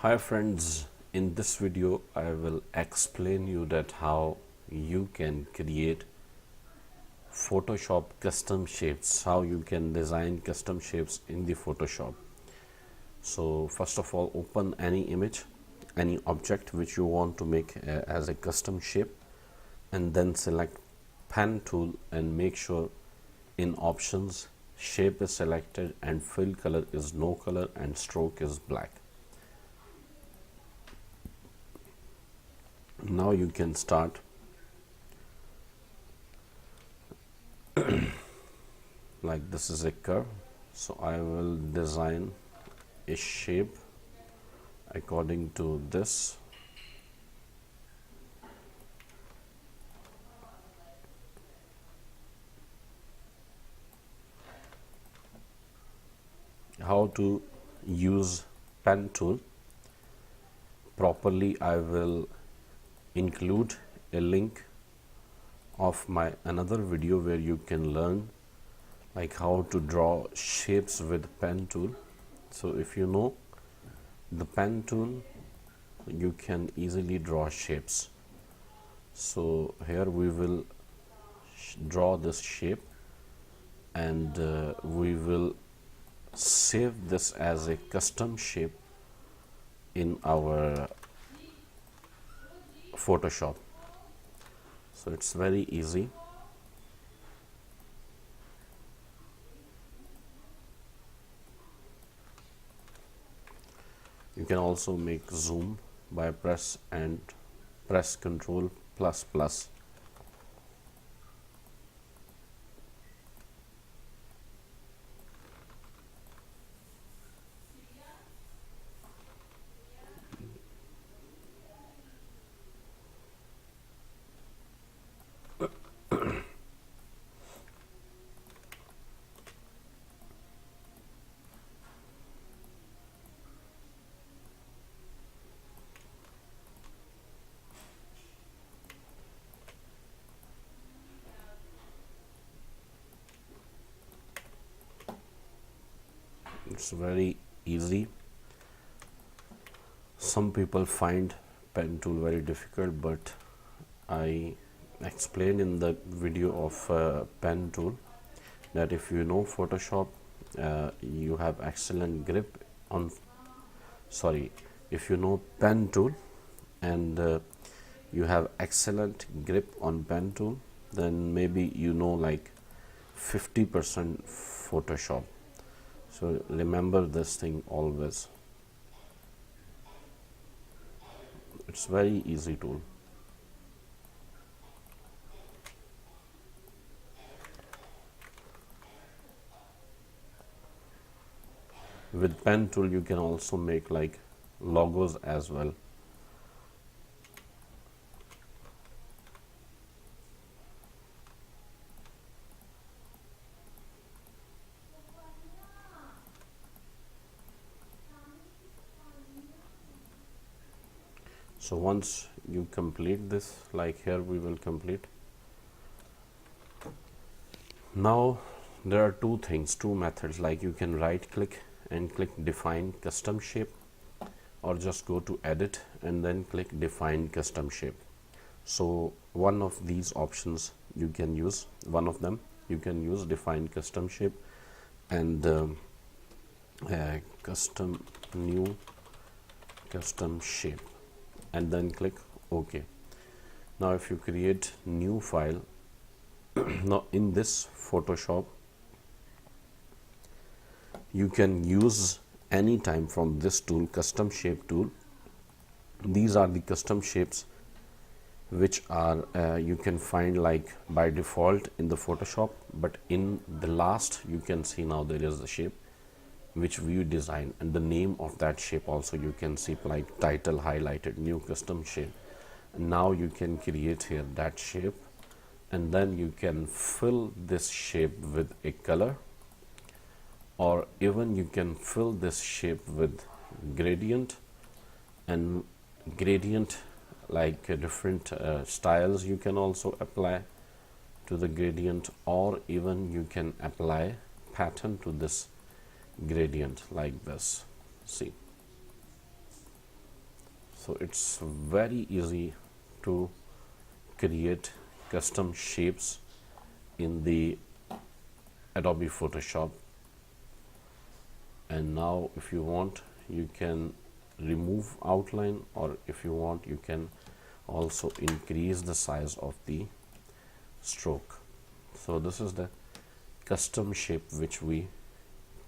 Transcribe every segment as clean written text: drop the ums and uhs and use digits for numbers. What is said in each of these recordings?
Hi friends, in this video I will explain you that how you can create Photoshop custom shapes, how you can design custom shapes in the Photoshop. So first of all, open any image, any object which you want to make as a custom shape, and then select pen tool and make sure in options shape is selected and fill color is no color and stroke is black. Now you can start. Like this is a curve, so I will design a shape according to this. How to use pen tool properly, I will include a link of my another video where you can learn like how to draw shapes with pen tool. So if you know the pen tool, you can easily draw shapes. So here we will draw this shape, and we will save this as a custom shape in our Photoshop. So it's very easy. You can also make zoom by press Ctrl plus plus. It's very easy. Some people find pen tool very difficult, but I explained in the video of pen tool that if you know Photoshop, you have excellent grip on if you know pen tool and you have excellent grip on pen tool, then maybe you know like 50% Photoshop. So remember this thing always. It's very easy tool. With pen tool you can also make like logos as well. So once you complete this, like here we will complete. Now there are two methods, like you can right click and click define custom shape, or just go to edit and then click define custom shape. So one of these options you can use, one of them you can use define custom shape and new custom shape, and then click OK. Now if you create new file, now in this Photoshop you can use anytime from this tool, custom shape tool. These are the custom shapes which are you can find like by default in the Photoshop, but in the last you can see now there is the shape which we design, and the name of that shape also you can see, like title highlighted, new custom shape. Now you can create here that shape, and then you can fill this shape with a color, or even you can fill this shape with gradient, and gradient like different styles you can also apply to the gradient, or even you can apply pattern to this gradient like this. See, So it's very easy to create custom shapes in the Adobe Photoshop. And now if you want, you can remove outline, or if you want, you can also increase the size of the stroke. So this is the custom shape which we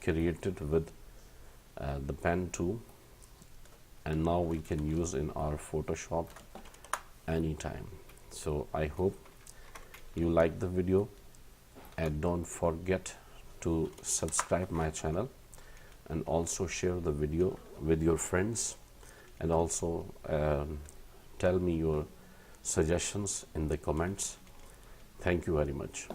created with the pen tool, and now we can use in our Photoshop anytime. So I hope you like the video, and don't forget to subscribe my channel, and also share the video with your friends, and also tell me your suggestions in the comments. Thank you very much.